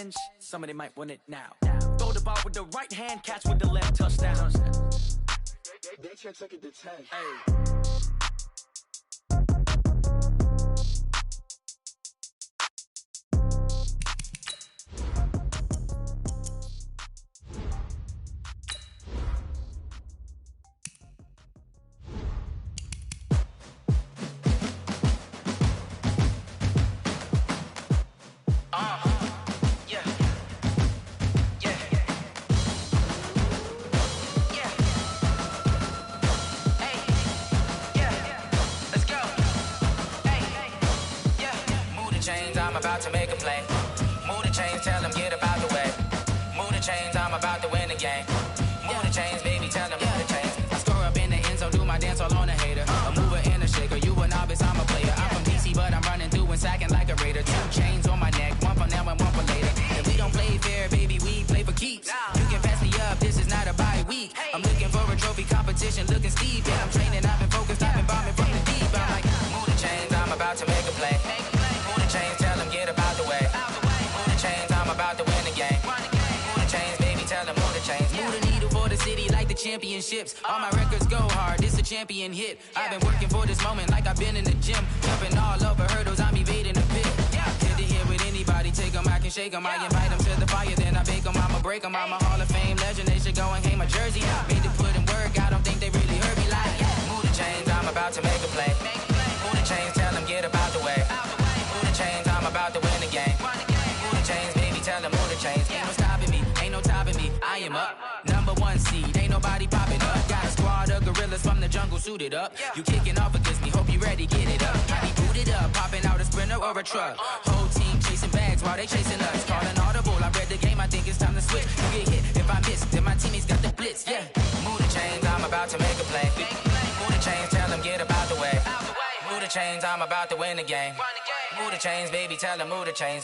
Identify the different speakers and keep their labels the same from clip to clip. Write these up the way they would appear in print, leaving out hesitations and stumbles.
Speaker 1: bench, somebody might want it now. Throw the ball with the right hand, catch with the left, touchdown.
Speaker 2: They took it to 10.
Speaker 1: Hey.
Speaker 3: About to make a play. Move the chains, tell them get about the way. Move the chains, I'm about to win the game. Move the chains, baby, tell them move the chains. I score up in the end zone, do my dance all on a hater. A mover and a shaker, you a novice, I'm a player. I'm from DC, but I'm running through and sacking like a raider. 2 chains on my neck, one for now and one for later. If we don't play fair, baby, we play for keeps. You can pass me up, this is not a bye week. I'm looking for a trophy competition, looking steep. Yeah, I'm training, I've been focused, I've been bombing from the deep. I'm like, move the chains, I'm about to make a play. Move the chains, tell them get about the way. Move the chains, I'm about to win the game. Move the chains, baby, tell them move the chains. Move the needle for the city like the championships. All my records go hard, this a champion hit. I've been working for this moment like I've been in the gym. Jumping all over hurdles, I'm evading the pit. Head to head with anybody, take them, I can shake them. I invite them to the fire, then I bake them, I'ma break them. I'm a Hall of Fame legend, they should go and hang my jersey. Made to put in work, I don't think they really heard me like, move the chains, I'm about to make a play. Move the chains, tell them get about the way. Move the chains, I'm about to win the game. Move the chains, baby, tell them move the chains. Ain't no stopping me, ain't no topping me. I am up, number 1 seed, ain't nobody popping up. Got a squad of gorillas from the jungle suited up. You kicking off against me, hope you ready, get it up. I be booted up, popping out a sprinter or a truck. Whole team chasing bags while they chasing us. Calling audible, I read the game, I think it's time to switch. You get hit, if I miss, then my teammates got the blitz, yeah. Move the chains, I'm about to make a play. Move the chains, tell them get about the way. Move the chains, I'm about to win the game. Move the chains, baby, tell them move the chains.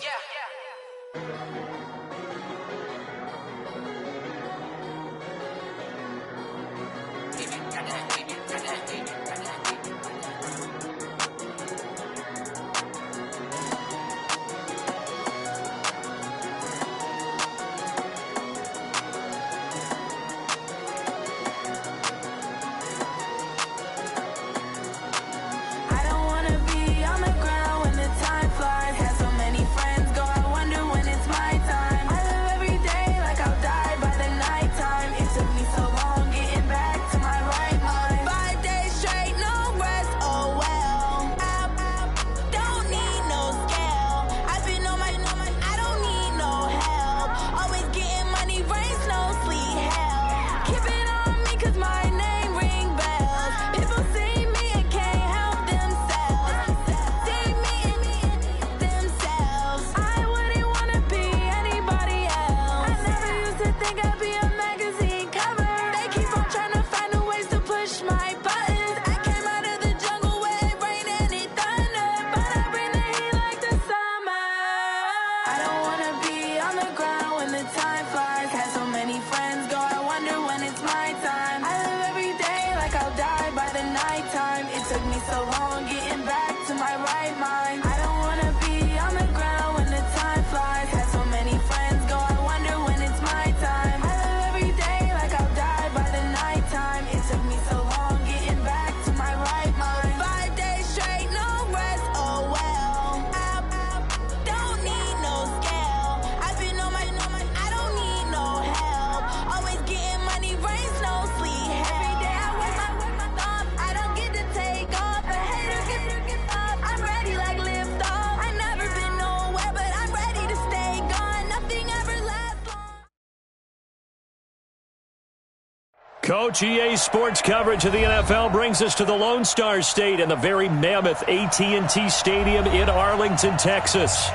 Speaker 4: Coach, EA Sports coverage of the NFL brings us to the Lone Star State and the very mammoth AT&T Stadium in Arlington, Texas.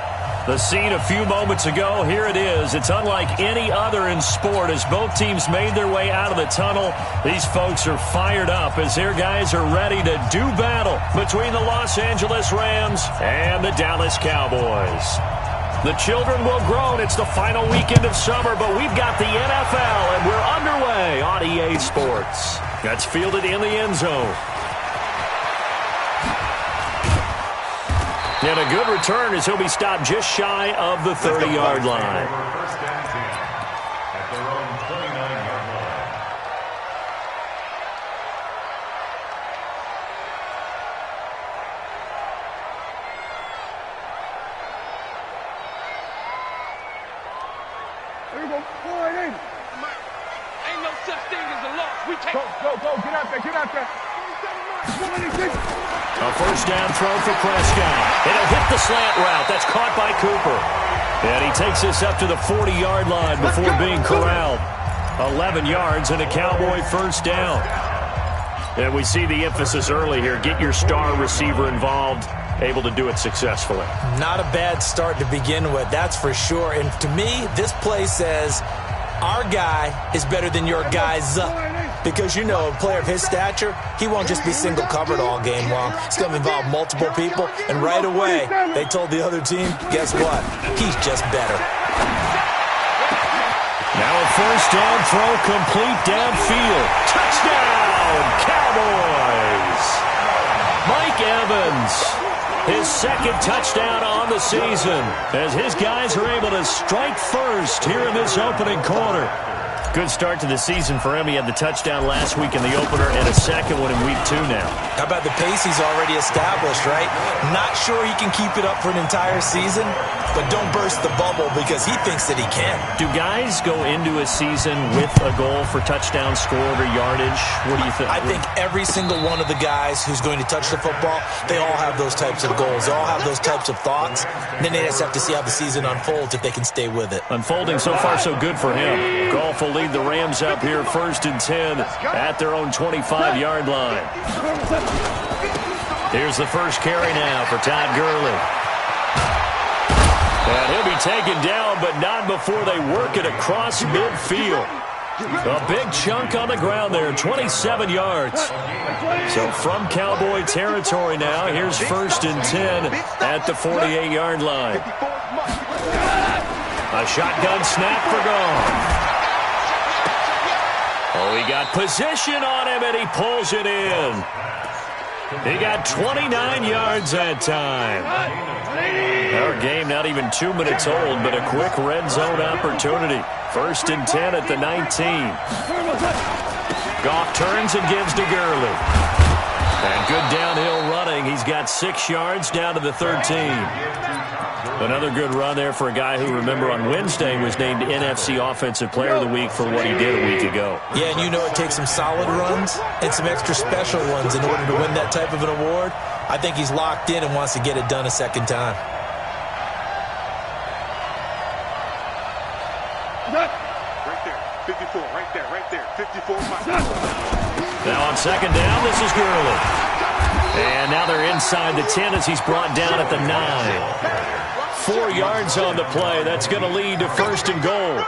Speaker 4: The scene a few moments ago, here it is. It's unlike any other in sport as both teams made their way out of the tunnel. These folks are fired up as their guys are ready to do battle between the Los Angeles Rams and the Dallas Cowboys. The children will groan. It's the final weekend of summer, but we've got the NFL, and we're underway on EA Sports. That's fielded in the end zone. And a good return as he'll be stopped just shy of the 30-yard line.
Speaker 5: First down 10 at their own 29-yard line.
Speaker 2: There you go. Forward in.
Speaker 6: Ain't no such thing as a loss. We take.
Speaker 2: Go. Get out there. Get out there. 26.
Speaker 4: A first down throw for Prescott. It'll hit the slant route. That's caught by Cooper. And he takes this up to the 40-yard line before being corralled. 11 yards and a Cowboy first down. And we see the emphasis early here. Get your star receiver involved. Able to do it successfully.
Speaker 7: Not a bad start to begin with, that's for sure. And to me, this play says our guy is better than your guy's. Because, you know, a player of his stature, he won't just be single covered all game long. It's going to involve multiple people. And right away, they told the other team, guess what? He's just better.
Speaker 4: Now a first down throw complete downfield. Touchdown, Cowboys! Mike Evans, his second touchdown on the season, as his guys are able to strike first here in this opening quarter. Good start to the season for him. He had the touchdown last week in the opener and a second one in week 2 now.
Speaker 7: How about the pace he's already established, right? Not sure he can keep it up for an entire season, but don't burst the bubble because he thinks that he can.
Speaker 4: Do guys go into a season with a goal for touchdown scored or yardage? What do you think?
Speaker 7: I think every single one of the guys who's going to touch the football, they all have those types of goals. They all have those types of thoughts. And then they just have to see how the season unfolds if they can stay with it.
Speaker 4: Unfolding so far so good for him. Goff will lead the Rams up here first and 10 at their own 25-yard line. Here's the first carry now for Todd Gurley. And he'll be taken down, but not before they work it across midfield. A big chunk on the ground there, 27 yards. So from Cowboy territory now, here's first and 10 at the 48-yard line. A shotgun snap for Goff. Oh, he got position on him, and he pulls it in. He got 29 yards that time. Our game not even 2 minutes old, but a quick red zone opportunity. First and 10 at the 19. Goff turns and gives to Gurley. And good downhill running. He's got 6 yards down to the 13. Another good run there for a guy who, remember, on Wednesday was named NFC Offensive Player of the Week for what he did a week ago.
Speaker 7: Yeah, and you know it takes some solid runs and some extra special ones in order to win that type of an award. I think he's locked in and wants to get it done a second time.
Speaker 2: Right there. 54. Right there. 54.
Speaker 4: Now on second down, this is Gurley. And now they're inside the 10 as he's brought down at the 9. 4 yards on the play. That's going to lead to first and goal.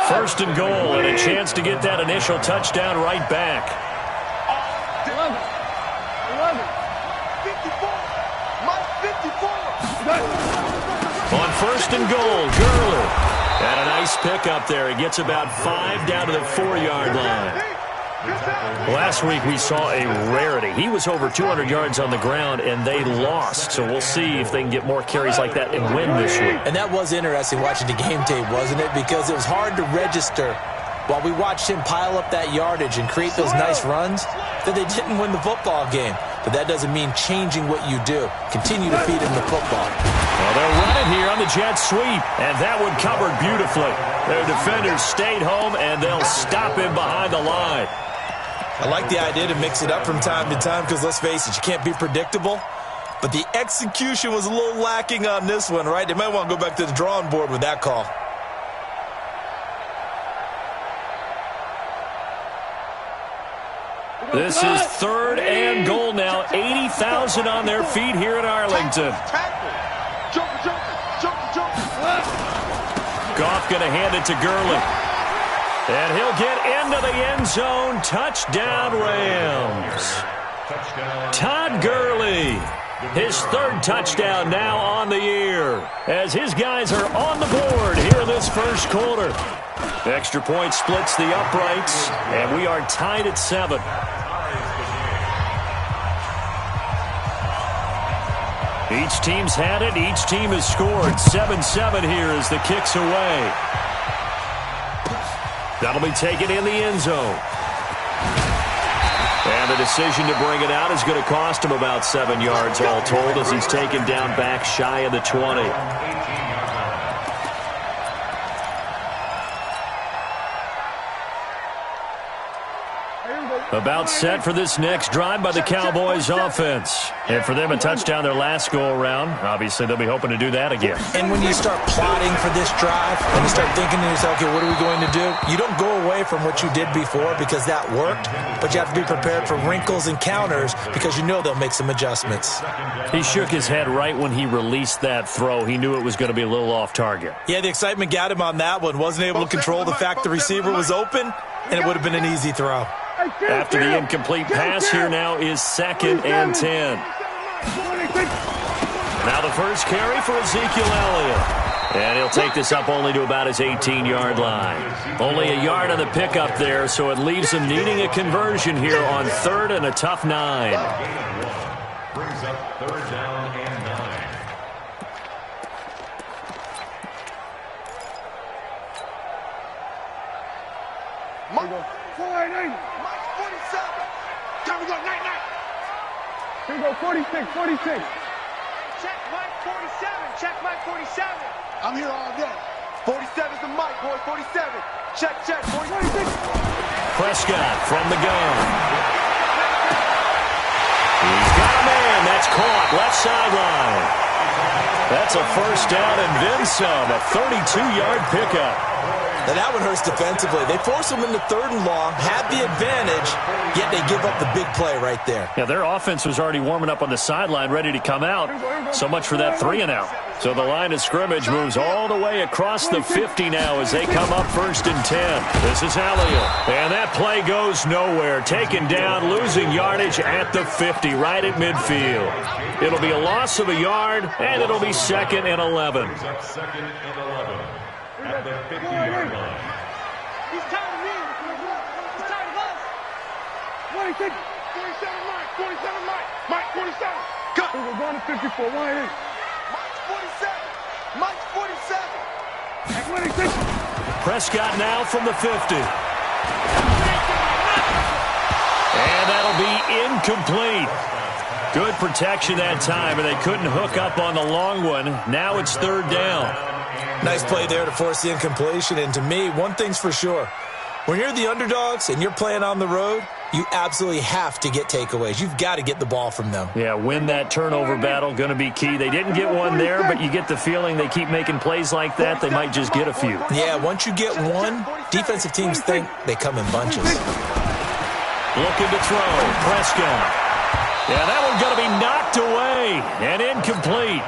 Speaker 4: First and goal, and a chance to get that initial touchdown right back.
Speaker 2: 54.
Speaker 4: On first and goal, Gurley. And a nice pickup there. He gets about 5 down to the 4-yard line. Last week we saw a rarity. He was over 200 yards on the ground, and they lost. So we'll see if they can get more carries like that and win this week.
Speaker 7: And that was interesting watching the game tape, wasn't it? Because it was hard to register while we watched him pile up that yardage and create those nice runs that they didn't win the football game. But that doesn't mean changing what you do. Continue to feed him the football.
Speaker 4: Well, they'll run it here on the jet sweep, and that one covered beautifully. Their defenders stayed home, and they'll stop him behind the line.
Speaker 7: I like the idea to mix it up from time to time because, let's face it, you can't be predictable. But the execution was a little lacking on this one, right? They might want to go back to the drawing board with that call.
Speaker 4: This is third and goal now. 80,000 on their feet here in Arlington. Goff going to hand it to Gurley. And he'll get into the end zone. Touchdown, Rams. Todd Gurley, his third touchdown now on the year, as his guys are on the board here in this first quarter. Extra point splits the uprights, and we are tied at 7. Each team's had it. Each team has scored. 7-7 here as the kick's away. That'll be taken in the end zone. And the decision to bring it out is going to cost him about 7 yards all told as he's taken down back shy of the 20. About set for this next drive by the Cowboys offense. And for them, a touchdown their last go-around. Obviously, they'll be hoping to do that again.
Speaker 7: And when you start plotting for this drive, and you start thinking to yourself, okay, what are we going to do? You don't go away from what you did before because that worked, but you have to be prepared for wrinkles and counters because you know they'll make some adjustments.
Speaker 4: He shook his head right when he released that throw. He knew it was going to be a little off target.
Speaker 7: Yeah, the excitement got him on that one. Wasn't able to control the fact the receiver was open, and it would have been an easy throw.
Speaker 4: After the incomplete pass, here now is 2nd and 10. Now the first carry for Ezekiel Elliott. And he'll take this up only to about his 18-yard line. Only a yard on the pickup there, so it leaves him needing a conversion here on 3rd and a tough 9.
Speaker 5: Brings up 3rd down and 9.
Speaker 2: Mike 47. Time to go, night. Here we go, 46.
Speaker 6: Check Mike 47. Check Mike 47.
Speaker 2: I'm here all day. 47's the mic, boy. 47. Check, 46.
Speaker 4: Prescott from the gun. He's got a man. That's caught. Left sideline. That's a first down and then some. A 32-yard pickup.
Speaker 7: Now that one hurts defensively. They force him into 3rd and long, had the advantage, yet they give up the big play right there.
Speaker 4: Yeah, their offense was already warming up on the sideline, ready to come out. So much for that 3 and out. So the line of scrimmage moves all the way across the 50 now as they come up 1st and 10. This is Elliott. And that play goes nowhere. Taken down, losing yardage at the 50, right at midfield. It'll be a loss of a yard, and it'll be 2nd and 11.
Speaker 5: 2nd and 11. At the 50-yard line.
Speaker 6: He's tired of me. He's tired of us.
Speaker 2: 46. 47 Mike. 47 Mike. Mike 47. Cut. We're going to 54. 188. Mike 47. Mike 47. 26.
Speaker 4: Prescott now from the 50. And that'll be incomplete. Good protection that time, and they couldn't hook up on the long one. Now it's 3rd down.
Speaker 7: Nice play there to force the incompletion. And to me, one thing's for sure. When you're the underdogs and you're playing on the road, you absolutely have to get takeaways. You've got to get the ball from them.
Speaker 4: Yeah, win that turnover battle, going to be key. They didn't get one there, but you get the feeling they keep making plays like that, they might just get a few.
Speaker 7: Yeah, once you get one, defensive teams think they come in bunches.
Speaker 4: Looking to throw. Prescott. Yeah, that one's going to be knocked away and incomplete.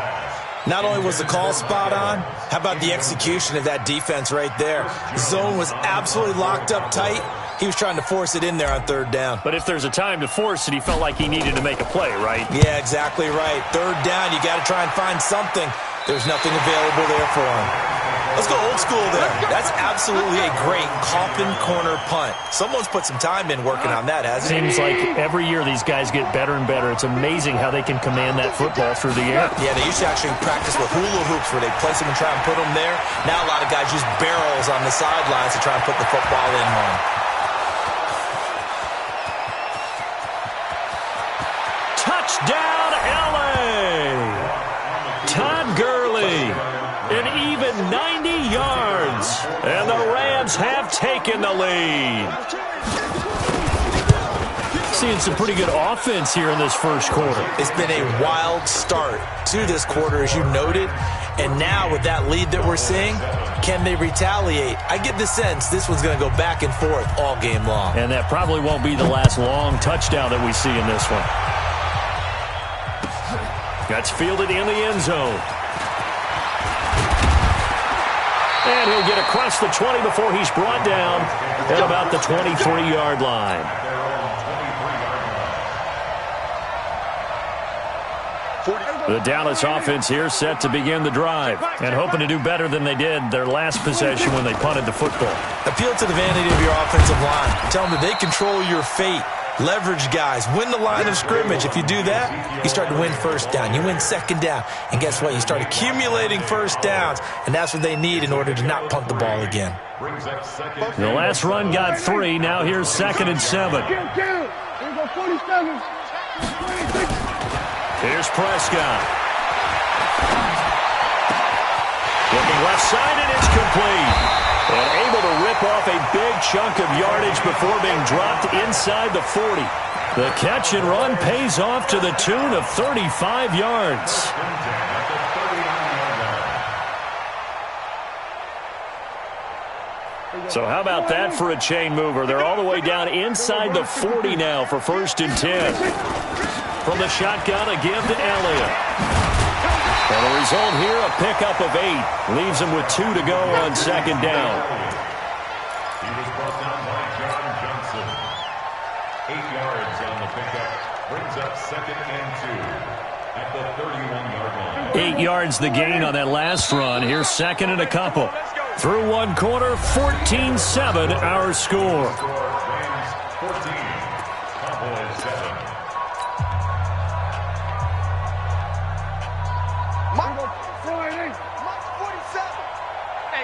Speaker 7: Not only was the call spot on, how about the execution of that defense right there? Zone was absolutely locked up tight. He was trying to force it in there on 3rd down.
Speaker 4: But if there's a time to force it, he felt like he needed to make a play, right?
Speaker 7: Yeah, exactly right. 3rd down, you got to try and find something. There's nothing available there for him. Let's go old school there. That's absolutely a great coffin corner punt. Someone's put some time in working on that, hasn't it?
Speaker 4: Seems like every year these guys get better and better. It's amazing how they can command that football through the air.
Speaker 7: Yeah, they used to actually practice with hula hoops where they place them and try and put them there. Now a lot of guys use barrels on the sidelines to try and put the football in home.
Speaker 4: Touchdown, L.A. Todd Gurley. An even 90 yards. And the Rams have taken the lead. Seeing some pretty good offense here in this first quarter.
Speaker 7: It's been a wild start to this quarter, as you noted. And now with that lead that we're seeing, can they retaliate? I get the sense this one's going to go back and forth all game long.
Speaker 4: And that probably won't be the last long touchdown that we see in this one. That's fielded in the end zone. And he'll get across the 20 before he's brought down at about the 23-yard line. The Dallas offense here set to begin the drive and hoping to do better than they did their last possession when they punted the football.
Speaker 7: Appeal to the vanity of your offensive line. Tell them that they control your fate. leverage guys, win the line of scrimmage. If you do that, you start to win first down. You win second down. And guess what? You start accumulating first downs, and that's what they need in order to not punt the ball again.
Speaker 4: The last run got 3. Now here's 2nd and 7.
Speaker 2: Here we go, 47. 26.
Speaker 4: Here's Prescott. Looking left side, and it's complete. And able to rip off a big chunk of yardage before being dropped inside the 40. The catch and run pays off to the tune of 35 yards. So how about that for a chain mover? They're all the way down inside the 40 now for 1st and 10. From the shotgun, a give to Elliott. And the result here, a pickup of 8. Leaves him with 2 to go on 2nd down.
Speaker 5: He was brought down by John Johnson. 8 yards on the pickup. Brings up 2nd and 2 at the 31-yard line.
Speaker 4: 8 yards the gain on that last run. Here's 2nd and a couple. Through 1 quarter, 14-7 our score.
Speaker 5: Rams 14, Cowboys 7.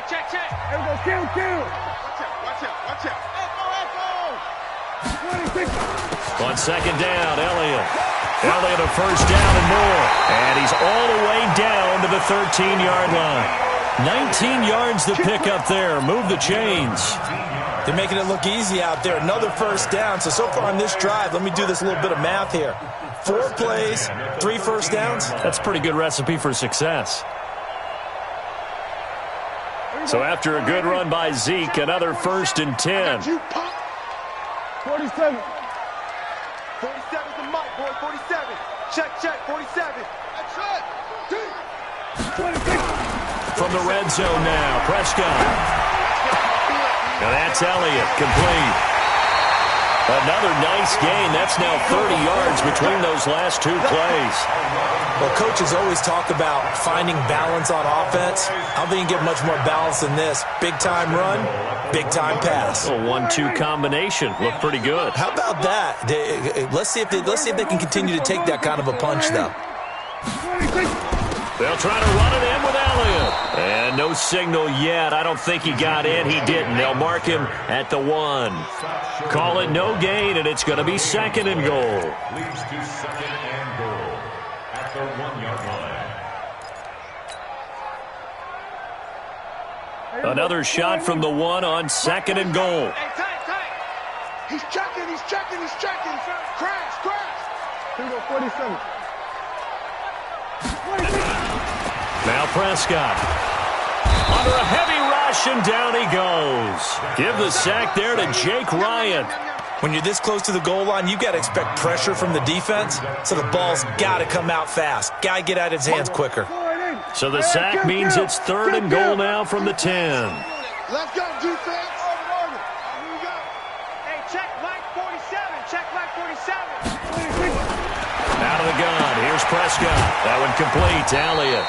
Speaker 6: Check.
Speaker 2: Here we go, kill.
Speaker 6: Watch out. Echo.
Speaker 2: 26.
Speaker 4: On 2nd down, Elliott a first down and more. And he's all the way down to the 13-yard line. 19 yards the pickup there. Move the chains.
Speaker 7: They're making it look easy out there. Another first down. So far on this drive, let me do this little bit of math here. 4 plays, 3 first downs.
Speaker 4: That's a pretty good recipe for success. So after a good run by Zeke, another 1st and 10.
Speaker 2: 47.
Speaker 6: 47 to Mike, boy. 47. Check. 47. That's it.
Speaker 2: 26.
Speaker 4: From the red zone now, Prescott. Now that's Elliott, complete. Another nice gain. That's now 30 yards between those last 2 plays.
Speaker 7: Well, coaches always talk about finding balance on offense. I don't think you get much more balance than this. Big-time run, big-time pass.
Speaker 4: A 1-2 combination. Looked pretty good.
Speaker 7: How about that? Let's see if they can continue to take that kind of a punch, though.
Speaker 2: 26.
Speaker 4: They'll try to run it in with Elliott. And no signal yet. I don't think he got in. He didn't. They'll mark him at the 1. Call it no gain, and it's going to be 2nd and goal.
Speaker 5: Leads to 2nd and goal at the 1-yard line.
Speaker 4: Another shot from the 1 on 2nd and goal.
Speaker 6: Hey, tight. He's checking. Crash.
Speaker 2: Here we go, 47.
Speaker 4: Now Prescott. Under a heavy rush, and down he goes. Give the sack there to Jake Ryan.
Speaker 7: When you're this close to the goal line, you've got to expect pressure from the defense, so the ball's got to come out fast. Got to get out of his hands quicker.
Speaker 4: So the sack means it's 3rd and goal now from the 10.
Speaker 6: Let's go, defense. Here we go. Hey, check Mike 47.
Speaker 2: 26.
Speaker 4: Out of the gun. Here's Prescott. That one complete to Elliott.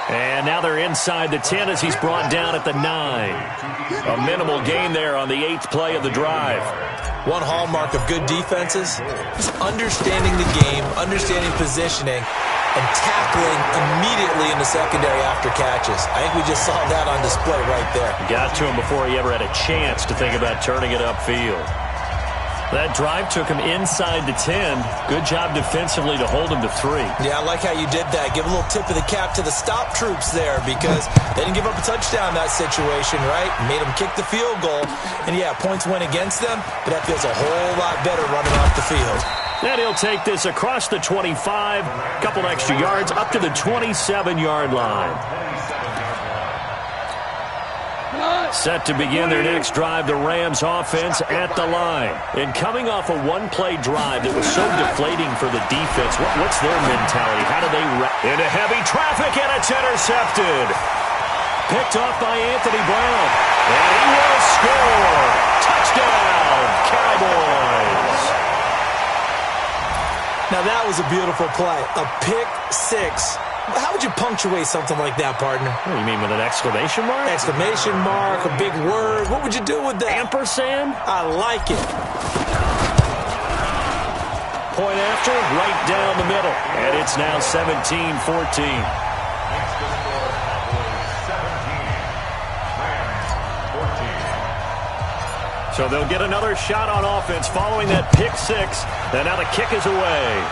Speaker 4: And now they're inside the 10 as he's brought down at the 9. A minimal gain there on the 8th play of the drive.
Speaker 7: One hallmark of good defenses is understanding the game, understanding positioning, and tackling immediately in the secondary after catches. I think we just saw that on display right there.
Speaker 4: Got to him before he ever had a chance to think about turning it upfield. That drive took him inside the 10. Good job defensively to hold him to 3.
Speaker 7: Yeah, I like how you did that. Give a little tip of the cap to the stop troops there because they didn't give up a touchdown in that situation, right? Made them kick the field goal. And, yeah, points went against them, but that feels a whole lot better running off the field.
Speaker 4: And he'll take this across the 25, couple extra yards, up to the 27-yard line. Set to begin their next drive, the Rams offense at the line. And coming off a 1-play drive that was so deflating for the defense, what's their mentality? How do they into heavy traffic, and it's intercepted. Picked off by Anthony Brown. And he will score. Touchdown, Cowboys.
Speaker 7: Now that was a beautiful play. A pick 6. How would you punctuate something like that, partner?
Speaker 4: What do you mean, with an exclamation mark?
Speaker 7: Exclamation mark, a big word. What would you do with that?
Speaker 4: Ampersand?
Speaker 7: I like it.
Speaker 4: point after, right down the middle. And it's now 17-14. So they'll get another shot on offense following that pick six. And now the kick is away.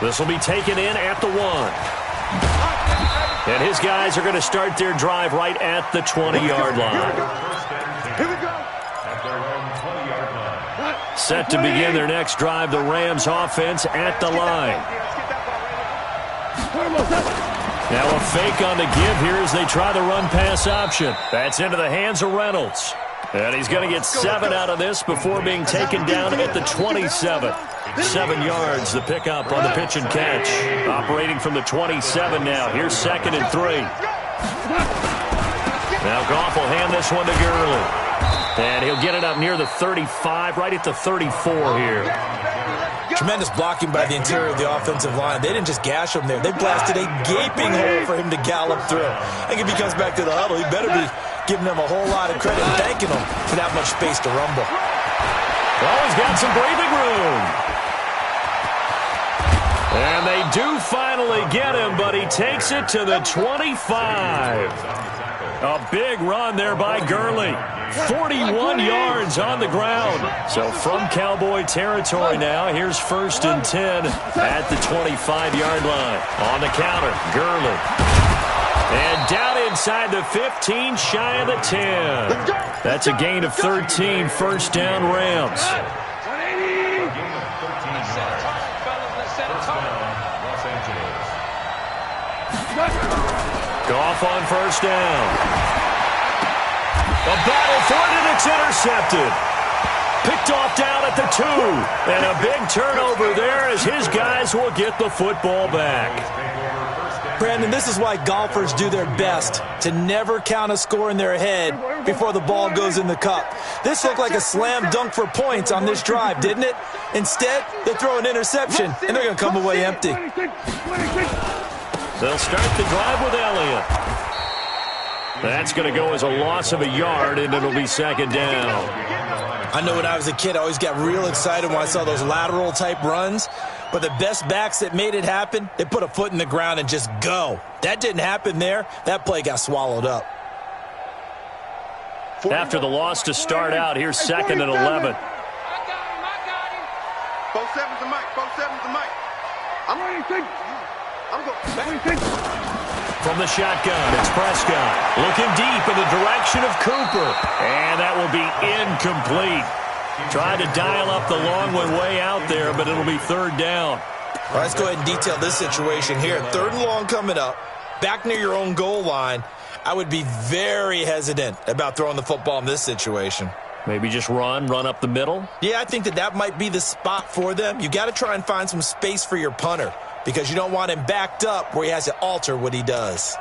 Speaker 4: This will be taken in at the 1. And his guys are going to start their drive right at the 20-yard line.
Speaker 2: Here we go.
Speaker 4: Set to begin their next drive, the Rams offense at the line. Now a fake on the give here as they try the run-pass option. That's into the hands of Reynolds. And he's going to get 7 out of this before being taken down at the 27. 7 yards, the pickup on the pitch and catch. Operating from the 27 now. Here's 2nd and 3. Now Goff will hand this one to Gurley. And he'll get it up near the 35, right at the 34 here.
Speaker 7: Tremendous blocking by the interior of the offensive line. They didn't just gash him there. They blasted a gaping hole for him to gallop through. I think if he comes back to the huddle, he better be giving them a whole lot of credit and thanking them for that much space to rumble.
Speaker 4: Oh, he's got some breathing room. And they do finally get him, but he takes it to the 25. A big run there by Gurley. 41 yards on the ground. So from Cowboy territory now, here's 1st and 10 at the 25-yard line. On the counter, Gurley. And down inside the 15, shy of the 10. That's a gain of 13, 1st down Rams. Goff on 1st down. A battle for it, and it's intercepted. Picked off down at the 2. And a big turnover there as his guys will get the football back.
Speaker 7: Brandon, this is why golfers do their best to never count a score in their head before the ball goes in the cup. This looked like a slam dunk for points on this drive, didn't it? Instead, they throw an interception, and they're going to come away empty.
Speaker 4: They'll start the drive with Elliott. That's going to go as a loss of a yard, and it'll be 2nd down.
Speaker 7: I know when I was a kid, I always got real excited when I saw those lateral-type runs. But the best backs that made it happen, they put a foot in the ground and just go. That didn't happen there. That play got swallowed up.
Speaker 4: After the loss to start out, here's 2nd and 11.
Speaker 6: I got him. 4-7's the mic. 4-7's the mic. I'm going.
Speaker 4: From the shotgun, it's Prescott. Looking deep in the direction of Cooper. And that will be incomplete. Tried to dial up the long one way out there, but it'll be 3rd down.
Speaker 7: All right, let's go ahead and detail this situation here. 3rd and long coming up. Back near your own goal line. I would be very hesitant about throwing the football in this situation.
Speaker 4: Maybe just run up the middle?
Speaker 7: Yeah, I think that might be the spot for them. You got to try and find some space for your punter because you don't want him backed up where he has to alter what he does.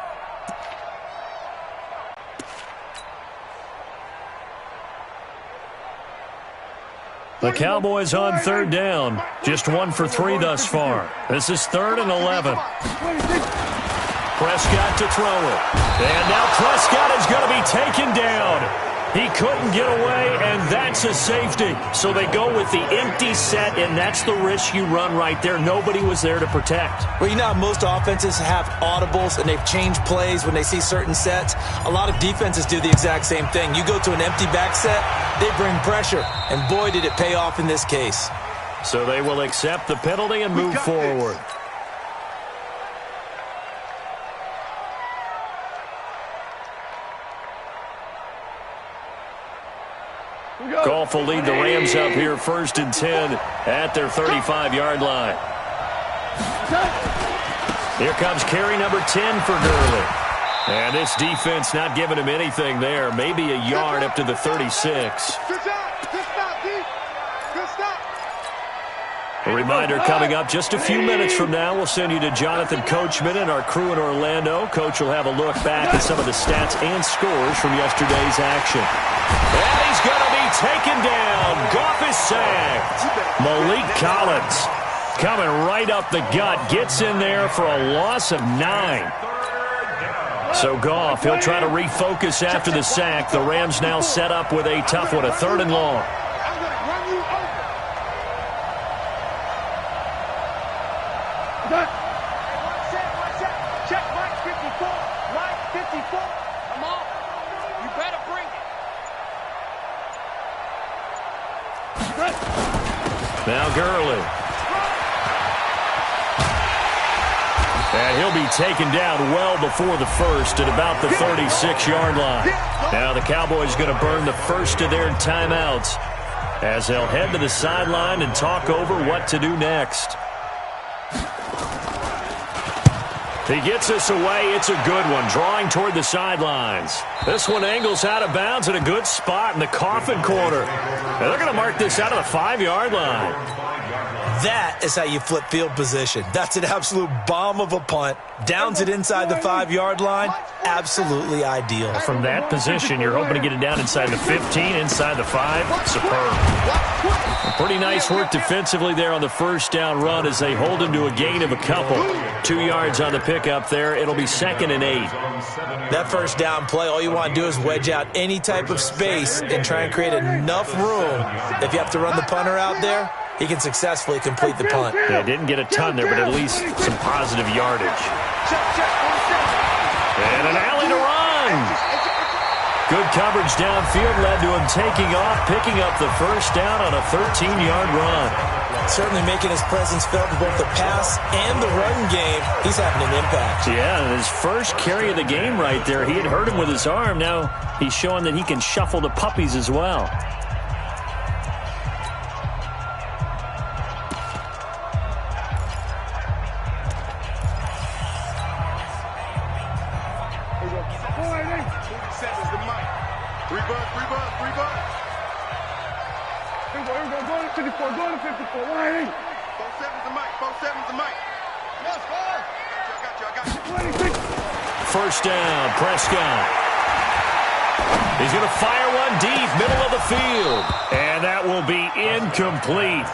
Speaker 4: The Cowboys on 3rd down. Just 1 for 3 thus far. This is 3rd and 11. Prescott to throw it. And now Prescott is going to be taken down. He couldn't get away, and that's a safety. So they go with the empty set, and that's the risk you run right there. Nobody was there to protect.
Speaker 7: Well, you know how most offenses have audibles, and they've changed plays when they see certain sets. A lot of defenses do the exact same thing. You go to an empty back set, they bring pressure, and boy, did it pay off in this case.
Speaker 4: So they will accept the penalty and move forward. Goff will lead the Rams up here 1st and 10 at their 35-yard line. Here comes carry number 10 for Gurley. And this defense not giving him anything there. Maybe a yard up to the 36. A reminder coming up just a few minutes from now. We'll send you to Jonathan Coachman and our crew in Orlando. Coach will have a look back at some of the stats and scores from yesterday's action. And he's going to be taken down. Goff is sacked. Malik Collins coming right up the gut. Gets in there for a loss of 9. So Goff, he'll try to refocus after the sack. The Rams now set up with a tough one, a 3rd and long. Now Gurley. And he'll be taken down well before the first at about the 36-yard line. Now the Cowboys going to burn the first of their timeouts as they'll head to the sideline and talk over what to do next. He gets this away. It's a good one, drawing toward the sidelines. This one angles out of bounds at a good spot in the coffin corner. And they're going to mark this out of the 5-yard line.
Speaker 7: That is how you flip field position. That's an absolute bomb of a punt. Downs it inside the 5-yard line. Absolutely ideal.
Speaker 4: From that position, you're hoping to get it down inside the 15, inside the 5. Superb. Pretty nice work defensively there on the first down run as they hold him to a gain of a couple. 2 yards on the pickup there. It'll be 2nd and 8.
Speaker 7: That first down play, all you want to do is wedge out any type of space and try and create enough room. If you have to run the punter out there, he can successfully complete the punt.
Speaker 4: Yeah, didn't get a ton there, but at least some positive yardage. And an alley to run. Good coverage downfield led to him taking off, picking up the first down on a 13-yard run.
Speaker 7: Certainly making his presence felt in both the pass and the run game. He's having an impact.
Speaker 4: Yeah, and his first carry of the game right there. He had hurt him with his arm. Now he's showing that he can shuffle the puppies as well. First down, Prescott. He's going to fire one deep, middle of the field. And that will be incomplete.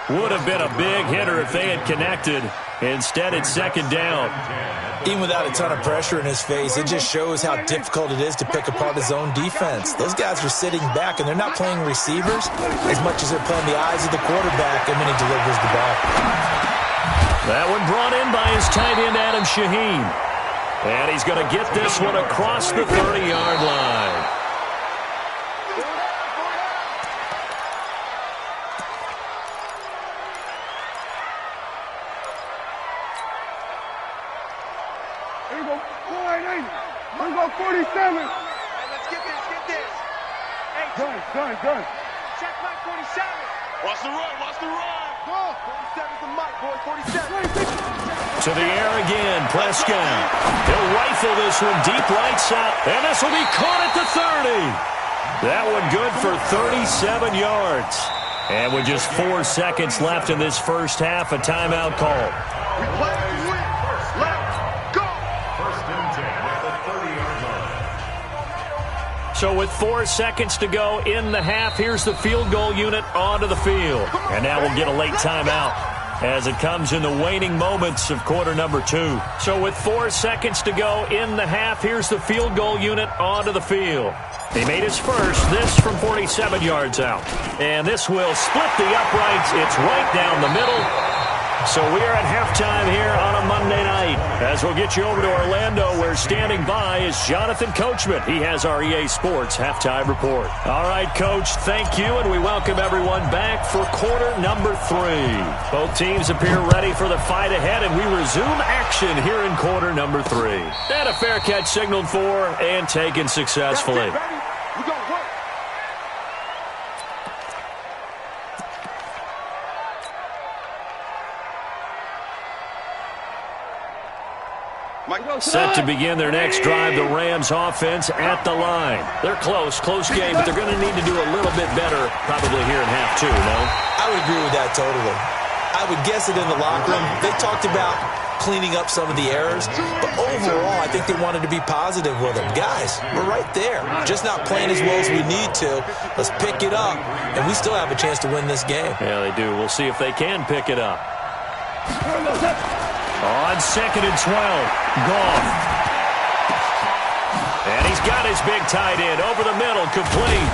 Speaker 4: Would have been a big hitter if they had connected. Instead, it's 2nd down.
Speaker 7: Even without a ton of pressure in his face, it just shows how difficult it is to pick apart his own defense. Those guys are sitting back, and they're not playing receivers as much as they're playing the eyes of the quarterback and when he delivers the ball.
Speaker 4: That one brought in by his tight end, Adam Shaheen. And he's going to get this one across the 30-yard line.
Speaker 2: Here we go. 480. Here we go. 47. Hey,
Speaker 6: let's get this. Hey,
Speaker 2: Done.
Speaker 6: Check my 47.
Speaker 2: Watch the run.
Speaker 6: Go. 47's the mic, boy. 47.
Speaker 4: To the air again, Prescott. He'll rifle this one deep right side, and this will be caught at the 30. That one good for 37 yards. And with just 4 seconds left in this first half, a timeout call.
Speaker 2: We play to win. Let's go.
Speaker 5: First and 10 at the 30-yard line.
Speaker 4: So with 4 seconds to go in the half, here's the field goal unit onto the field. And now we'll get a late timeout as it comes in the waning moments of quarter number 2. So with 4 seconds to go in the half, here's the field goal unit onto the field. He made his first, this from 47 yards out. And this will split the uprights. It's right down the middle. So we are at halftime here on a Monday night. As we'll get you over to Orlando, where standing by is Jonathan Coachman. He has our EA Sports halftime report. All right, Coach, thank you, and we welcome everyone back for quarter number 3. Both teams appear ready for the fight ahead, and we resume action here in quarter number 3. And a fair catch signaled for and taken successfully.
Speaker 6: We gonna work.
Speaker 4: Set to begin their next drive, the Rams offense at the line. They're close game, but they're going to need to do a little bit better probably here in half 2, no?
Speaker 7: I would agree with that totally. I would guess it in the locker room. They talked about cleaning up some of the errors, but overall, I think they wanted to be positive with them. Guys, we're right there. Just not playing as well as we need to. Let's pick it up, and we still have a chance to win this game.
Speaker 4: Yeah, they do. We'll see if they can pick it up. On 2nd and 12, Goff. And he's got his big tight end over the middle, complete.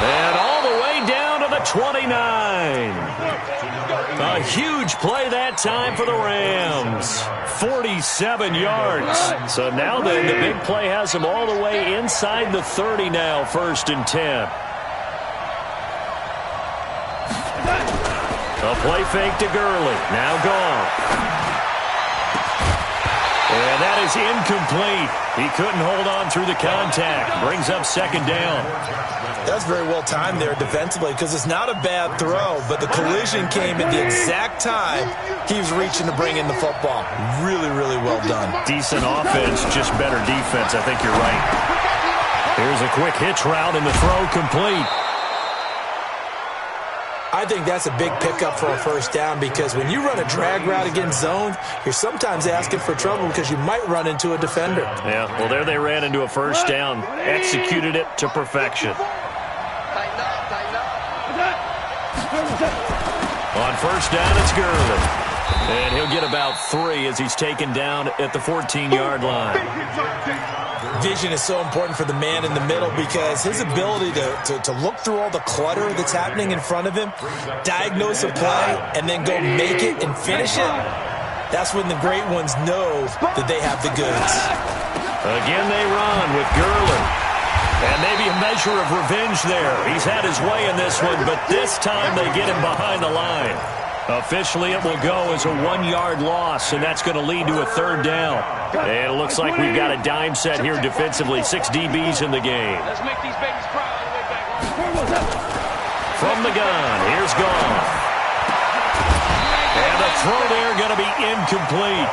Speaker 4: And all the way down to the 29. A huge play that time for the Rams. 47 yards. So now then, the big play has them all the way inside the 30 now, 1st and 10. A play fake to Gurley. Now gone. And that is incomplete. He couldn't hold on through the contact. Brings up second down.
Speaker 7: That's very well timed there defensively because it's not a bad throw, but the collision came at the exact time he was reaching to bring in the football. Really, really well done.
Speaker 4: Decent offense, just better defense. I think you're right. Here's a quick hitch route and the throw complete.
Speaker 7: I think that's a big pickup for a first down because when you run a drag route against zone, you're sometimes asking for trouble because you might run into a defender.
Speaker 4: Yeah, well, there they ran into a first down. Executed it to perfection. On first down, it's Gurley. And he'll get about 3 as he's taken down at the 14-yard line.
Speaker 7: Vision is so important for the man in the middle because his ability to look through all the clutter that's happening in front of him, diagnose a play, and then go make it and finish it, that's when the great ones know that they have the goods.
Speaker 4: Again, they run with Gurley. And maybe a measure of revenge there. He's had his way in this one, but this time they get him behind the line. Officially, it will go as a 1-yard loss, and that's going to lead to a third down. And it looks like we've got a dime set here defensively. 6 DBs in the game.
Speaker 2: Let's make these babies cry on the way back.
Speaker 4: From the gun, here's Goff. And the throw there going to be incomplete.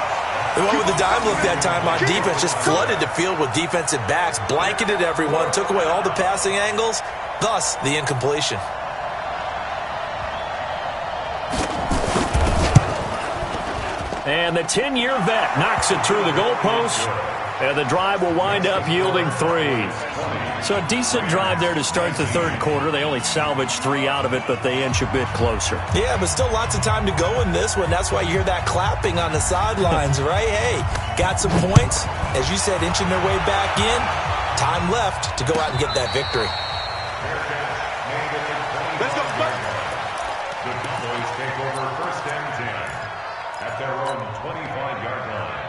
Speaker 7: The one with the dime look that time on defense just flooded the field with defensive backs, blanketed everyone, took away all the passing angles, thus the incompletion.
Speaker 4: And the 10-year vet knocks it through the goalpost, and the drive will wind up yielding 3. So a decent drive there to start the third quarter. They only salvaged 3 out of it, but they inch a bit closer.
Speaker 7: Yeah, but still lots of time to go in this one. That's why you hear that clapping on the sidelines, right? Hey, got some points. As you said, inching their way back in. Time left to go out and get that victory.
Speaker 2: Let's go, Spurs.
Speaker 5: The Cowboys take over first and 10 at their own 25-yard line.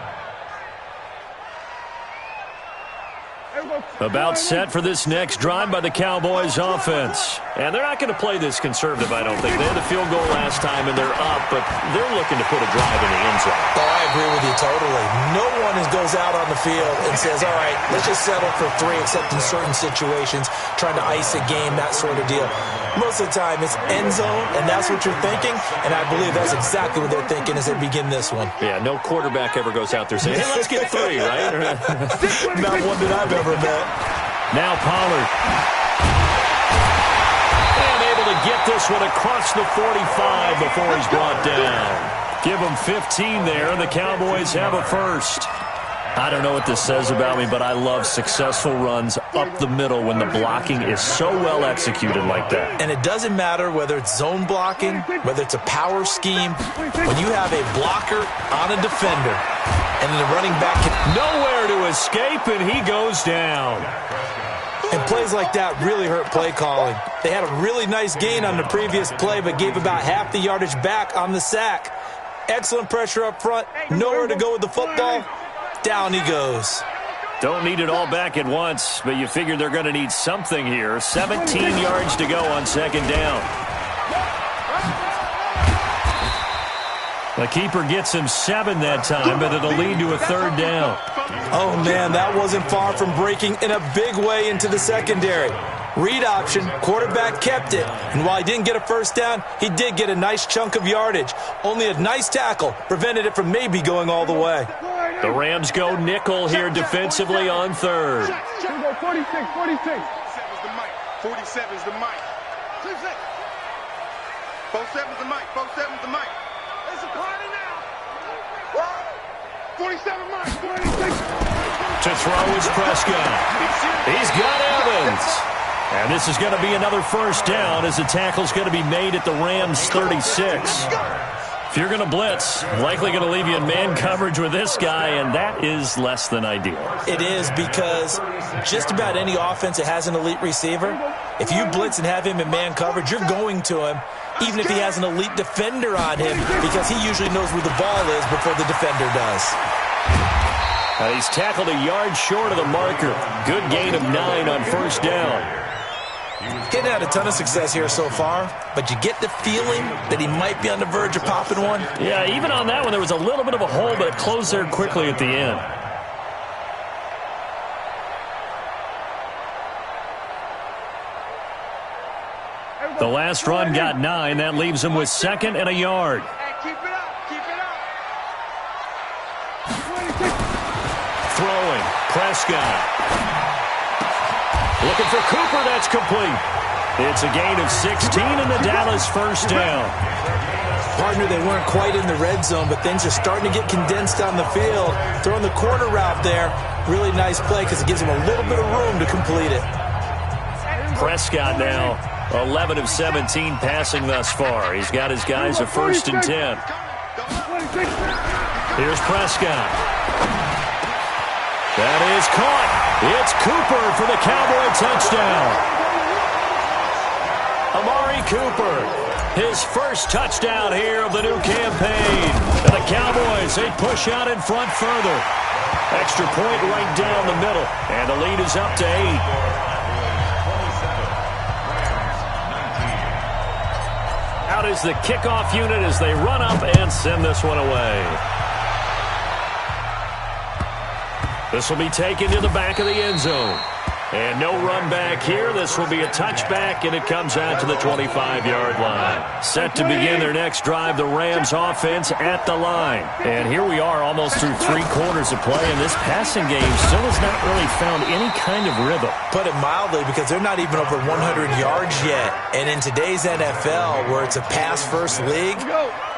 Speaker 4: About set for this next drive by the Cowboys offense. And they're not going to play this conservative, I don't think. They had the field goal last time, and they're up, but they're looking to put a drive in the end zone.
Speaker 7: Oh, I agree with you totally. No one goes out on the field and says, all right, let's just settle for 3, except in certain situations, trying to ice a game, that sort of deal. Most of the time, it's end zone, and that's what you're thinking, and I believe that's exactly what they're thinking as they begin this one.
Speaker 4: Yeah, no quarterback ever goes out there saying, hey, let's get 3, right?
Speaker 7: Not one that I've ever met.
Speaker 4: Now Pollard. And able to get this one across the 45 before he's brought down. Give them 15 there, and the Cowboys have a first. I don't know what this says about me, but I love successful runs up the middle when the blocking is so well executed like that.
Speaker 7: And it doesn't matter whether it's zone blocking, whether it's a power scheme. When you have a blocker on a defender, and then the running back can...
Speaker 4: Nowhere to escape, and he goes down.
Speaker 7: And plays like that really hurt play calling. They had a really nice gain on the previous play, but gave about half the yardage back on the sack. Excellent pressure up front. Nowhere to go with the football. Down he goes.
Speaker 4: Don't need it all back at once, but you figure they're going to need something here. 17 yards to go on second down. The keeper gets him 7 that time, but it'll lead to a third down.
Speaker 7: Oh, man, that wasn't far from breaking in a big way into the secondary. Read option, quarterback kept it, and while he didn't get a first down, he did get a nice chunk of yardage. Only a nice tackle prevented it from maybe going all the way.
Speaker 4: The Rams go nickel here defensively on third.
Speaker 2: 46, 46. 47's the mic. 47's the mic. 47's the mic. 47's the mic. It's a party now. 47 mic. 46.
Speaker 4: To throw is Prescott. He's got Evans. And this is going to be another first down as the tackle's going to be made at the Rams 36. If you're going to blitz, likely going to leave you in man coverage with this guy, and that is less than ideal.
Speaker 7: It is because just about any offense that has an elite receiver, if you blitz and have him in man coverage, you're going to him, even if he has an elite defender on him, because he usually knows where the ball is before the defender does.
Speaker 4: He's tackled a yard short of the marker. Good gain of 9 on first down.
Speaker 7: He hadn't had a ton of success here so far, but you get the feeling that he might be on the verge of popping one.
Speaker 4: Yeah, even on that one, there was a little bit of a hole, but it closed there quickly at the end. The last run got 9. That leaves him with 2nd and a yard.
Speaker 6: Hey, keep it up. Keep it up.
Speaker 4: Throwing. Prescott. Looking for Cooper. That's complete. It's a gain of 16 and the Dallas first down.
Speaker 7: Partner, they weren't quite in the red zone, but things are starting to get condensed on the field. Throwing the corner route there. Really nice play because it gives him a little bit of room to complete it.
Speaker 4: Prescott now 11 of 17 passing thus far. He's got his guys a 1st and 10. Here's Prescott. That is caught. It's Cooper for the Cowboy touchdown. Amari Cooper, his first touchdown here of the new campaign. And the Cowboys, they push out in front further. Extra point right down the middle. And the lead is up to 8. Out is the kickoff unit as they run up and send this one away. This will be taken to the back of the end zone. And no run back here. This will be a touchback, and it comes out to the 25-yard line. Set to begin their next drive, the Rams offense at the line. And here we are almost through 3 quarters of play, and this passing game still has not really found any kind of rhythm.
Speaker 7: Put it mildly, because they're not even over 100 yards yet. And in today's NFL, where it's a pass-first league,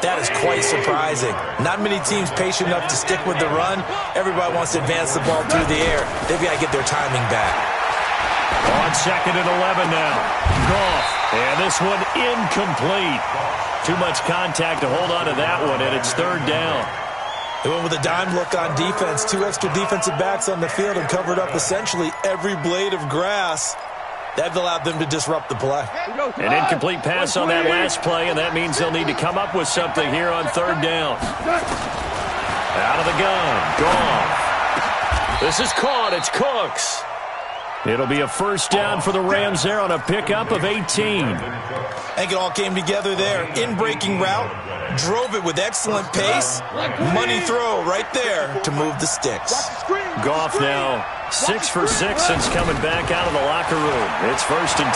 Speaker 7: that is quite surprising. Not many teams patient enough to stick with the run. Everybody wants to advance the ball through the air. They've got to get their timing back.
Speaker 4: On 2nd and 11 now. Goff. And this one incomplete. Too much contact to hold on to that one, and it's 3rd down.
Speaker 7: They went with a dime look on defense. 2 extra defensive backs on the field and covered up essentially every blade of grass. That allowed them to disrupt the play.
Speaker 4: An incomplete pass on that last play, and that means they'll need to come up with something here on 3rd down. Out of the gun. Goff. This is caught. It's Cooks. It'll be a 1st down for the Rams there on a pickup of 18.
Speaker 7: I think it all came together there. In-breaking route. Drove it with excellent pace. Money throw right there to move the sticks.
Speaker 4: Goff now 6 for 6 since coming back out of the locker room. It's 1st and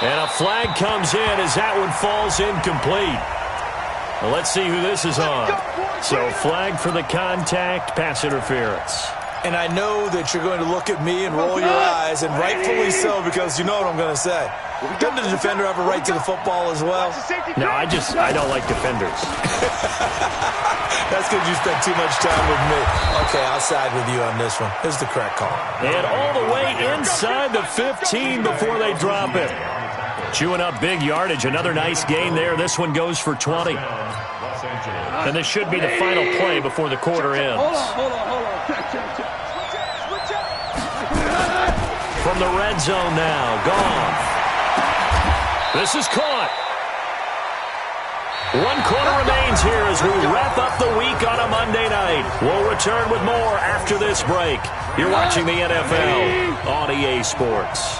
Speaker 4: 10. And a flag comes in as that one falls incomplete. Well, let's see who this is on. So flag for the contact, pass interference.
Speaker 7: And I know that you're going to look at me and roll your eyes, and rightfully so, because you know what I'm going to say. Doesn't the defender have a right to the football as well?
Speaker 4: No, I don't like defenders.
Speaker 7: That's because you spent too much time with me. Okay, I'll side with you on this one. Here's the correct call.
Speaker 4: And all the way inside the 15 before they drop it. Chewing up big yardage. Another nice gain there. This one goes for 20. And this should be the final play before the quarter ends.
Speaker 2: Hold on. Check.
Speaker 4: From the red zone now, Goff. This is caught. 1 quarter remains here as we wrap up the week on a Monday night. We'll return with more after this break. You're watching the NFL on EA Sports.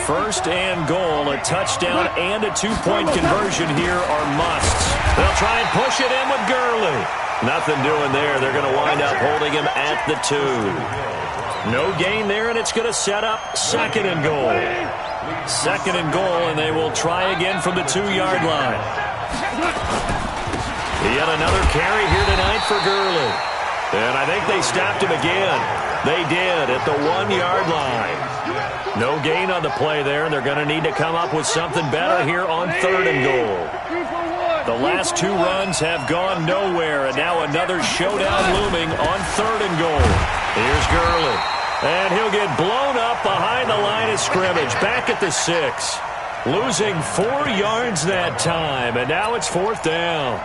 Speaker 4: 1st and goal, a touchdown and a 2-point conversion here are musts. They'll try and push it in with Gurley. Nothing doing there. They're going to wind up holding him at the 2. No gain there, and it's going to set up 2nd and goal. 2nd and goal, and they will try again from the 2-yard line. Yet another carry here tonight for Gurley. And I think they stopped him again. They did at the 1-yard line. No gain on the play there, and they're going to need to come up with something better here on 3rd and goal. The last 2 runs have gone nowhere, and now another showdown looming on 3rd and goal. Here's Gurley, and he'll get blown up behind the line of scrimmage, back at the 6. Losing 4 yards that time, and now it's 4th down.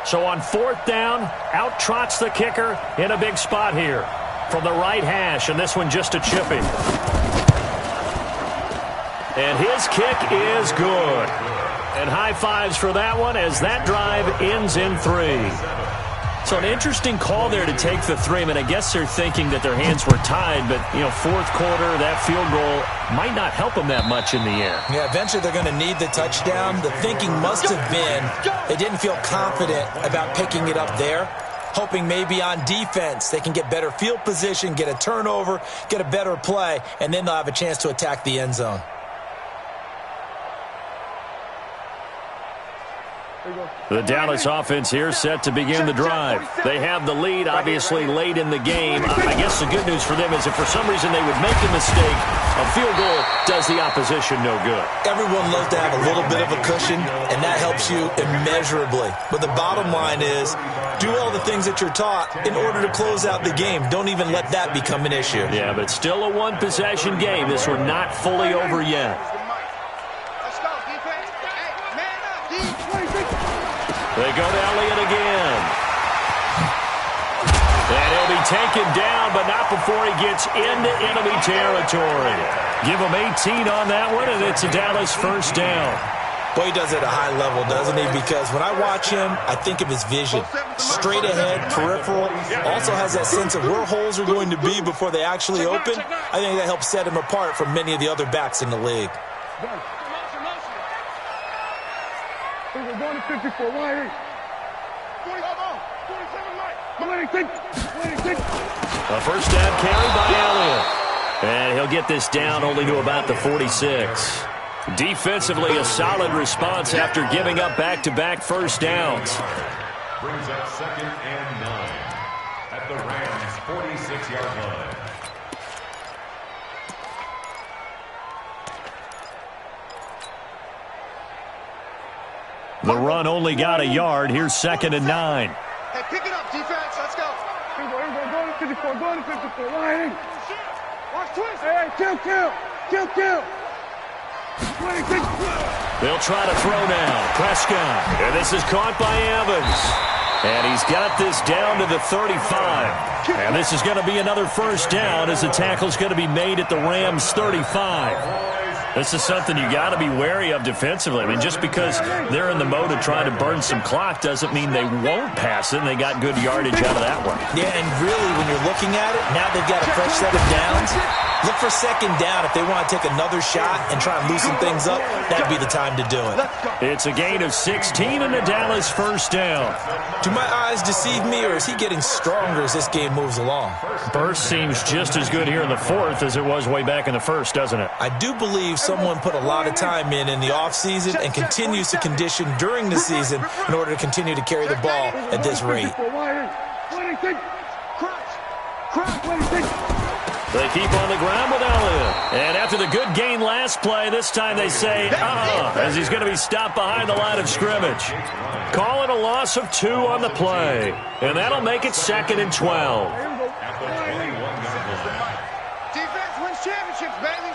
Speaker 4: So on 4th down, out trots the kicker in a big spot here from the right hash, and this one just a chipping. And his kick is good. And high fives for that one as that drive ends in 3. So an interesting call there to take the three. I mean, I guess they're thinking that their hands were tied, but, you know, fourth quarter, that field goal might not help them that much in the air.
Speaker 7: Yeah, eventually they're going to need the touchdown. The thinking must have been they didn't feel confident about picking it up there, hoping maybe on defense they can get better field position, get a turnover, get a better play, and then they'll have a chance to attack the end zone.
Speaker 4: The Dallas offense here set to begin the drive. They have the lead, obviously, late in the game. I guess the good news for them is if for some reason they would make a mistake, a field goal does the opposition no good.
Speaker 7: Everyone loves to have a little bit of a cushion, and that helps you immeasurably. But the bottom line is do all the things that you're taught in order to close out the game. Don't even let that become an issue.
Speaker 4: Yeah, but still a one-possession game. This one not fully over yet. They go to Elliott again. And he'll be taken down, but not before he gets into enemy territory. Give him 18 on that one, and it's a Dallas first down.
Speaker 7: Boy, he does it at a high level, doesn't he? Because when I watch him, I think of his vision. Straight ahead, peripheral. Also has that sense of where holes are going to be before they actually open. I think that helps set him apart from many of the other backs in the league.
Speaker 2: We're going to 54. Why? 47,
Speaker 4: A first down carry by Elliott. And he'll get this down only to about the 46. Defensively, a solid response after giving up back-to-back first downs.
Speaker 5: Brings up 2nd and 9 at the Rams' 46-yard line.
Speaker 4: The run only got a yard. Here's 2nd and 9.
Speaker 6: Hey, pick it up, defense. Let's go.
Speaker 2: Here we go. Going to 54. Going to 54. Why? Watch twist. Hey, kill. 26.
Speaker 4: They'll try to throw now. Prescott. And this is caught by Evans. And he's got this down to the 35. And this is going to be another first down as the tackle's going to be made at the Rams' 35. This is something you got to be wary of defensively. I mean, just because they're in the mode of trying to burn some clock doesn't mean they won't pass it, and they got good yardage out of that one.
Speaker 7: Yeah, and really, when you're looking at it, now they've got a fresh set of downs. Look for 2nd down if they want to take another shot and try and loosen things up. That'd be the time to do it.
Speaker 4: It's a gain of 16 and a Dallas first down.
Speaker 7: Do my eyes deceive me, or is he getting stronger as this game moves along?
Speaker 4: Burst seems just as good here in the fourth as it was way back in the first, doesn't it?
Speaker 7: I do believe someone put a lot of time in the offseason and continues to condition during the season in order to continue to carry the ball at this rate.
Speaker 4: They keep on the ground with Elliott. And after the good gain last play, this time they say, as he's going to be stopped behind the line of scrimmage. Call it a loss of 2 on the play. And that'll make it 2nd and 12.
Speaker 5: At the 21-yard line.
Speaker 6: Defense wins championships, baby.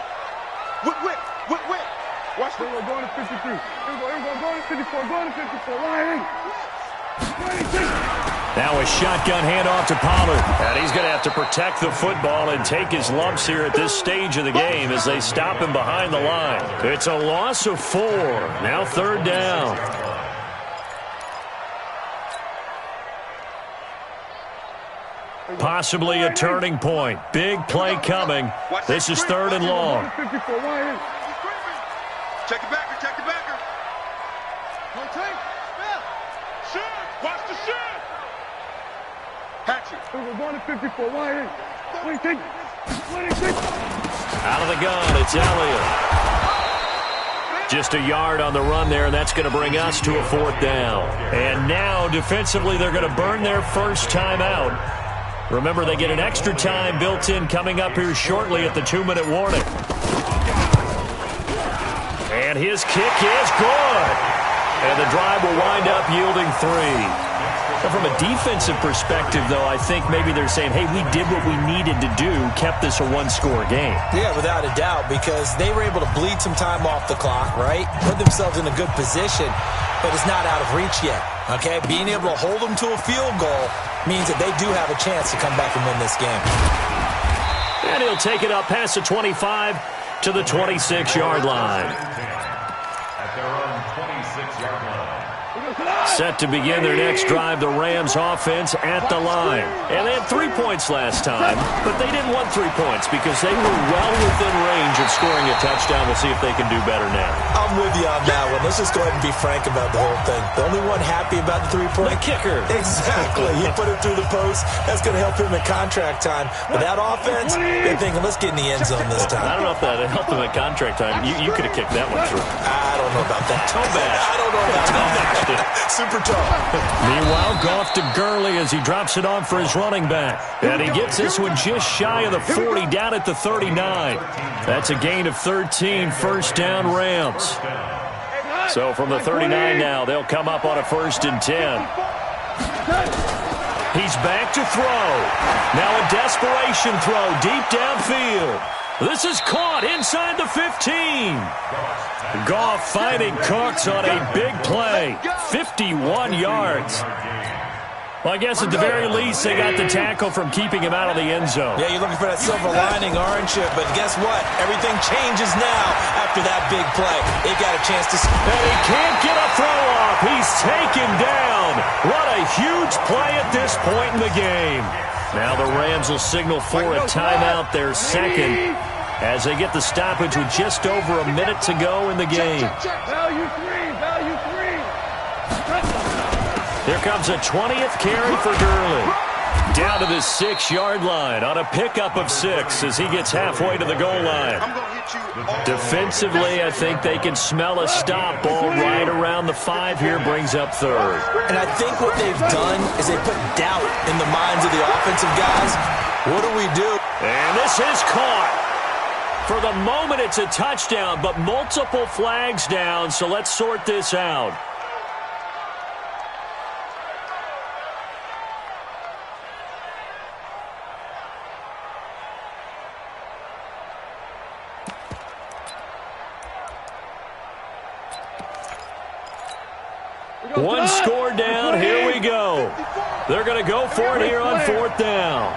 Speaker 6: Whip. Watch this.
Speaker 2: We're going to 53. Here we go. Going to 54. Going to 54. Why? 26.
Speaker 4: Now a shotgun handoff to Pollard. And he's going to have to protect the football and take his lumps here at this stage of the game as they stop him behind the line. It's a loss of 4. Now 3rd down. Possibly a turning point. Big play coming. This is 3rd and long.
Speaker 6: Check the backer. No take. Shoot. Watch the shoot. Hatchet.
Speaker 2: We're going to 54. Why? 26.
Speaker 4: Out of the gun, it's Elliott. Just a yard on the run there, and that's going to bring us to a 4th down. And now, defensively, they're going to burn their first timeout. Remember, they get an extra time built in coming up here shortly at the 2-minute warning. And his kick is good. And the drive will wind up yielding 3. Now, from a defensive perspective, though, I think maybe they're saying, hey, we did what we needed to do, kept this a 1-score game.
Speaker 7: Yeah, without a doubt, because they were able to bleed some time off the clock, right? Put themselves in a good position, but it's not out of reach yet, okay? Being able to hold them to a field goal means that they do have a chance to come back and win this game.
Speaker 4: And he'll take it up past the 25 to the 26-yard line.
Speaker 5: At their own 26-yard line.
Speaker 4: Set to begin their next drive, the Rams offense at the line. And they had 3 points last time, but they didn't want 3 points because they were well within range of scoring a touchdown. We'll see if they can do better now.
Speaker 7: I'm with you on that one. Let's just go ahead and be frank about the whole thing. The only one happy about the 3-point?
Speaker 4: The kicker.
Speaker 7: Exactly. He put it through the post. That's going to help him in contract time. But that offense, they're thinking, let's get in the end zone this time.
Speaker 4: I don't know if that helped him at contract time. You could have kicked that one through.
Speaker 7: I don't know about that.
Speaker 4: Toe bash.
Speaker 7: I don't know about that. Super tough.
Speaker 4: Meanwhile, Goff to Gurley as he drops it on for his running back. And he gets this one just shy of the 40, down at the 39. That's a gain of 13, first down Rams. So from the 39 now, they'll come up on a 1st and 10. He's back to throw. Now a desperation throw deep downfield. This is caught inside the 15. Goff finding Cooks on a big play. 51 yards. Well, I guess at the very least, they got the tackle from keeping him out of the end zone.
Speaker 7: Yeah, you're looking for that silver lining, aren't you? But guess what? Everything changes now after that big play. They got a chance to...
Speaker 4: And he can't get a throw off. He's taken down. What a huge play at this point in the game. Now the Rams will signal for a timeout, their second, as they get the stoppage with just over a minute to go in the game.
Speaker 2: Value three.
Speaker 4: Here comes a 20th carry for Gurley. Down to the 6-yard line on a pickup of 6 as he gets halfway to the goal line. Defensively, I think they can smell a stop. Ball right around the 5 here, brings up 3rd.
Speaker 7: And I think what they've done is they put doubt in the minds of the offensive guys. What do we do?
Speaker 4: And this is caught. For the moment, it's a touchdown, but multiple flags down, so let's sort this out. One score down, here we go. They're going to go for it here on 4th down.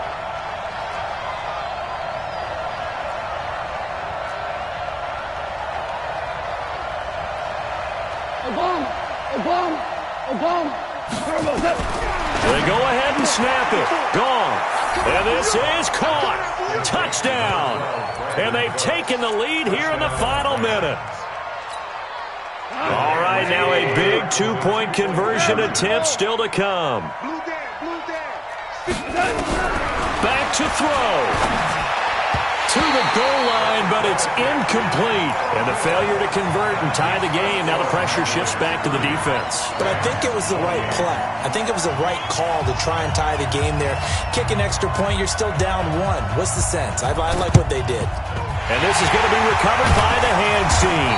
Speaker 4: They go ahead and snap it. Gone. And this is caught. Touchdown. And they've taken the lead here in the final minute. All right, now a big 2-point conversion attempt still to come. Back to throw. To the goal line, but it's incomplete. And the failure to convert and tie the game. Now the pressure shifts back to the defense.
Speaker 7: But I think it was the right play. I think it was the right call to try and tie the game there. Kick an extra point, you're still down 1. What's the sense? I like what they did.
Speaker 4: And this is going to be recovered by the hands team.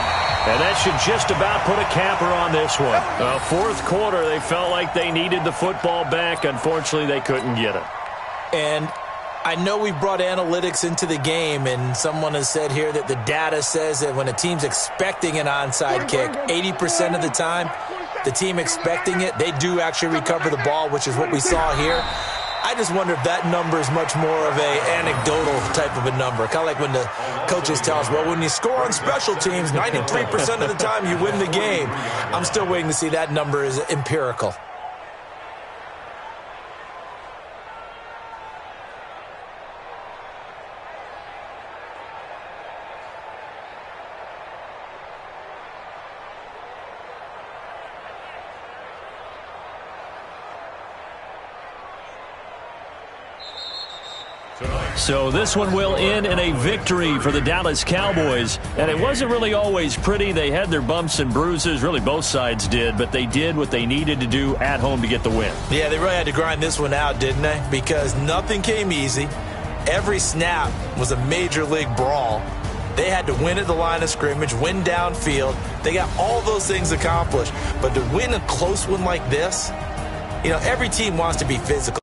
Speaker 4: And that should just about put a capper on this one. 4th quarter, they felt like they needed the football back. Unfortunately, they couldn't get it.
Speaker 7: And I know we brought analytics into the game, and someone has said here that the data says that when a team's expecting an onside kick, 80% of the time, the team expecting it, they do actually recover the ball, which is what we saw here. I just wonder if that number is much more of a anecdotal type of a number. Kind of like when the coaches tell us, well, when you score on special teams, 93% of the time you win the game. I'm still waiting to see that number is empirical.
Speaker 4: So this one will end in a victory for the Dallas Cowboys. And it wasn't really always pretty. They had their bumps and bruises. Really, both sides did. But they did what they needed to do at home to get the win.
Speaker 7: Yeah, they really had to grind this one out, didn't they? Because nothing came easy. Every snap was a major league brawl. They had to win at the line of scrimmage, win downfield. They got all those things accomplished. But to win a close one like this, you know, every team wants to be physical.